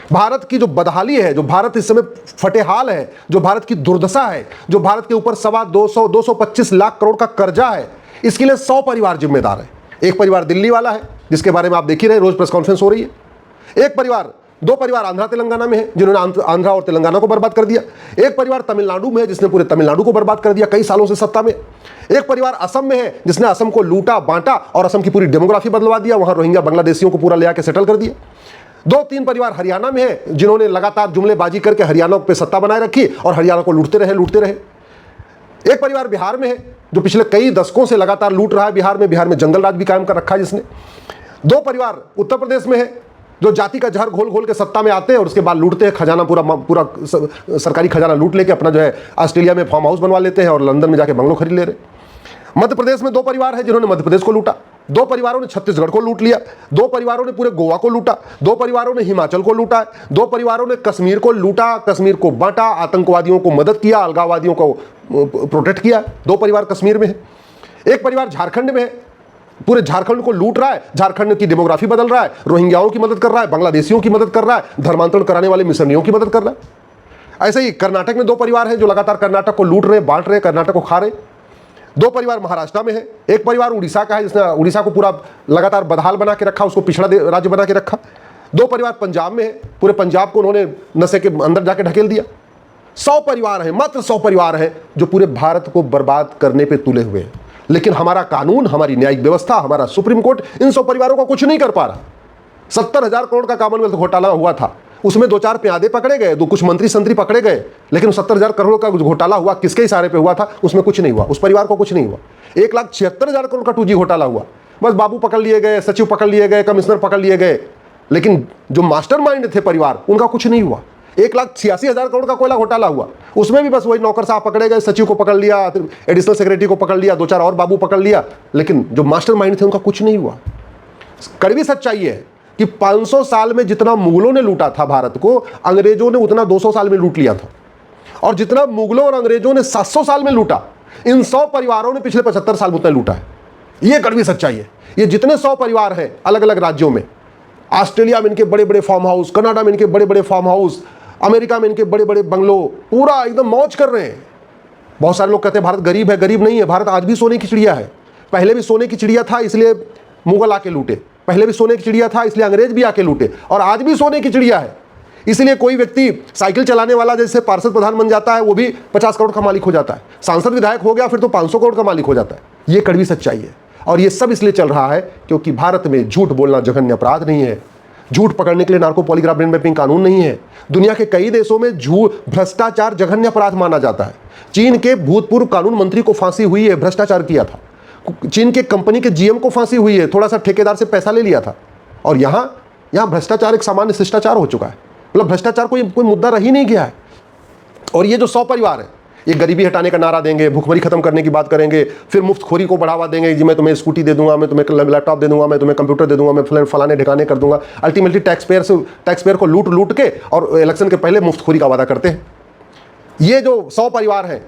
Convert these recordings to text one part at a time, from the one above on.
भारत की जो बदहाली है, जो भारत इस समय फटेहाल है, जो भारत की दुर्दशा है, जो भारत के ऊपर 225 लाख करोड़ का कर्जा है, इसके लिए 100 परिवार जिम्मेदार है। एक परिवार दिल्ली वाला है, जिसके बारे में आप देख ही रहे, रोज प्रेस कॉन्फ्रेंस हो रही है। एक परिवार, 2 परिवार आंध्रा तेलंगाना में है, जिन्होंने आंध्रा और तेलंगाना को बर्बाद कर दिया। एक परिवार तमिलनाडु में है, जिसने पूरे तमिलनाडु को बर्बाद कर दिया कई सालों से सत्ता में। एक परिवार असम में है, जिसने असम को लूटा बांटा और असम की पूरी डेमोग्राफी बदलवा दिया, वहां रोहिंग्या बांग्लादेशियों को पूरा ले आके सेटल कर दिया। 2-3 परिवार हरियाणा में है, जिन्होंने लगातार जुमलेबाजी करके हरियाणा पे सत्ता बनाए रखी और हरियाणा को लूटते रहे। एक परिवार बिहार में है, जो पिछले कई दशकों से लगातार लूट रहा है बिहार में जंगल राज भी कायम कर रखा है जिसने। 2 परिवार उत्तर प्रदेश में है, जो जाति का जहर घोल के सत्ता में आते हैं और उसके बाद लूटते हैं, खजाना पूरा सरकारी खजाना लूट लेके अपना जो है ऑस्ट्रेलिया में फार्म हाउस बनवा लेते हैं और लंदन में जाके बंगलो खरीद ले रहे। मध्य प्रदेश में 2 परिवार है, जिन्होंने मध्य प्रदेश को लूटा। 2 परिवारों ने छत्तीसगढ़ को लूट लिया। 2 परिवारों ने पूरे गोवा को लूटा। 2 परिवारों ने हिमाचल को लूटा। 2 परिवारों ने कश्मीर को लूटा, कश्मीर को बांटा, आतंकवादियों को मदद किया, अलगाववादियों को प्रोटेक्ट किया। 2 परिवार कश्मीर में है। एक परिवार झारखंड में है, पूरे झारखंड को लूट रहा है, झारखंड की डेमोग्राफी बदल रहा है, रोहिंग्याओं की मदद कर रहा है, बांग्लादेशियों की मदद कर रहा है, धर्मांतरण कराने वाले मिशनरियों की मदद कर रहा है। ऐसे ही कर्नाटक में 2 परिवार हैं, जो लगातार कर्नाटक को लूट रहे, बांट रहे, कर्नाटक को खा रहे। 2 परिवार महाराष्ट्र में है। एक परिवार उड़ीसा का है, जिसने उड़ीसा को पूरा लगातार बदहाल बना के रखा, उसको पिछड़ा राज्य बना के रखा। 2 परिवार पंजाब में है, पूरे पंजाब को उन्होंने नशे के अंदर जाके ढकेल दिया। 100 परिवार हैं, मात्र 100 परिवार हैं, जो पूरे भारत को बर्बाद करने पे तुले हुए हैं। लेकिन हमारा कानून, हमारी न्यायिक व्यवस्था, हमारा सुप्रीम कोर्ट इन 100 परिवारों का कुछ नहीं कर पा रहा। 70,000 करोड़ का कॉमनवेल्थ घोटाला हुआ था, उसमें 2-4 प्यादे पकड़े गए, कुछ मंत्री संतरी पकड़े गए, लेकिन 70,000 करोड़ का घोटाला हुआ किसके इशारे पे हुआ था? उसमें कुछ नहीं हुआ, उस परिवार को कुछ नहीं हुआ। 1,76,000 करोड़ का 2G घोटाला हुआ, बस बाबू पकड़ लिए गए, सचिव पकड़ लिए गए, कमिश्नर पकड़ लिए गए, लेकिन जो मास्टरमाइंड थे परिवार, उनका कुछ नहीं हुआ। 1,86,000 करोड़ का कोयला घोटाला हुआ, उसमें भी बस वही नौकर साहब पकड़े गए, सचिव को पकड़ लिया, एडिशनल सेक्रेटरी को पकड़ लिया, 2-4 और बाबू पकड़ लिया, लेकिन जो मास्टरमाइंड थे उनका कुछ नहीं हुआ। कड़वी सच्चाई है कि 500 साल में जितना मुगलों ने लूटा था भारत को, अंग्रेजों ने उतना 200 साल में लूट लिया था। और जितना मुगलों और अंग्रेजों ने 700 साल में लूटा, इन 100 परिवारों ने पिछले 75 साल में उतना लूटा है। ये कड़वी सच्चाई है। ये जितने 100 परिवार हैं अलग अलग राज्यों में, ऑस्ट्रेलिया में इनके बड़े बड़े फार्म हाउस, कनाडा में इनके बड़े बड़े फार्म हाउस, अमेरिका में इनके बड़े बड़े बंगलो, पूरा एकदम मौज कर रहे हैं। बहुत सारे लोग कहते हैं भारत गरीब है, गरीब नहीं है, भारत आज भी सोने की चिड़िया है। पहले भी सोने की चिड़िया था, इसलिए मुगल आके लूटे, पहले भी सोने की चिड़िया था, इसलिए अंग्रेज भी आके लूटे, और आज भी सोने की चिड़िया है। इसलिए कोई व्यक्ति साइकिल चलाने वाला जैसे पार्षद प्रधान बन जाता है, वो भी 50 करोड़ का मालिक हो जाता है। सांसद विधायक हो गया फिर तो 500 करोड़ का मालिक हो जाता है। ये कड़वी सच्चाई है। और ये सब इसलिए चल रहा है क्योंकि भारत में झूठ बोलना जघन्य अपराध नहीं है। झूठ पकड़ने के लिए नार्को पॉलीग्राफ ब्रेन मैपिंग कानून नहीं है। दुनिया के कई देशों में झूठ, भ्रष्टाचार जघन्य अपराध माना जाता है। चीन के भूतपूर्व कानून मंत्री को फांसी हुई है, भ्रष्टाचार किया था। चीन के कंपनी के जीएम को फांसी हुई है, थोड़ा सा ठेकेदार से पैसा ले लिया था। और यहाँ भ्रष्टाचार एक सामान्य शिष्टाचार हो चुका है। मतलब भ्रष्टाचार कोई मुद्दा रह ही नहीं गया है। और ये जो 100 परिवार है, ये गरीबी हटाने का नारा देंगे, भूखमरी खत्म करने की बात करेंगे, फिर मुफ्तखोरी को बढ़ावा देंगे कि मैं तुम्हें स्कूटी दे दूंगा, मैं तुम्हें लैपटॉप दे दूंगा, मैं तुम्हें कंप्यूटर दे दूंगा, मैं फलाने ठिकाने कर दूंगा। अल्टीमेटली टैक्सपेयर को लूट के और इलेक्शन के पहले मुफ्तखोरी का वादा करते हैं। ये जो 100 परिवार हैं,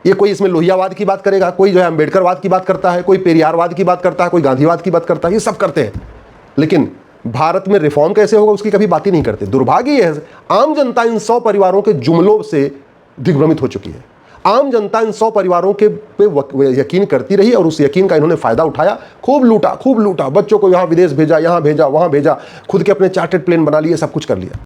ये कोई इसमें लोहियावाद की बात करेगा, कोई जो है अम्बेडकरवाद की बात करता है, कोई पेरियारवाद की बात करता है, कोई गांधीवाद की बात करता है, ये सब करते हैं। लेकिन भारत में रिफॉर्म कैसे होगा उसकी कभी बात ही नहीं करते। दुर्भाग्य यह है, आम जनता इन 100 परिवारों के जुमलों से दिग्भ्रमित हो चुकी है। आम जनता इन 100 परिवारों के पे यकीन करती रही और उस यकीन का इन्होंने फायदा उठाया। खूब लूटा, बच्चों को यहाँ विदेश भेजा, यहाँ भेजा, वहाँ भेजा, खुद के अपने चार्टर्ड प्लेन बना लिए, सब कुछ कर लिया।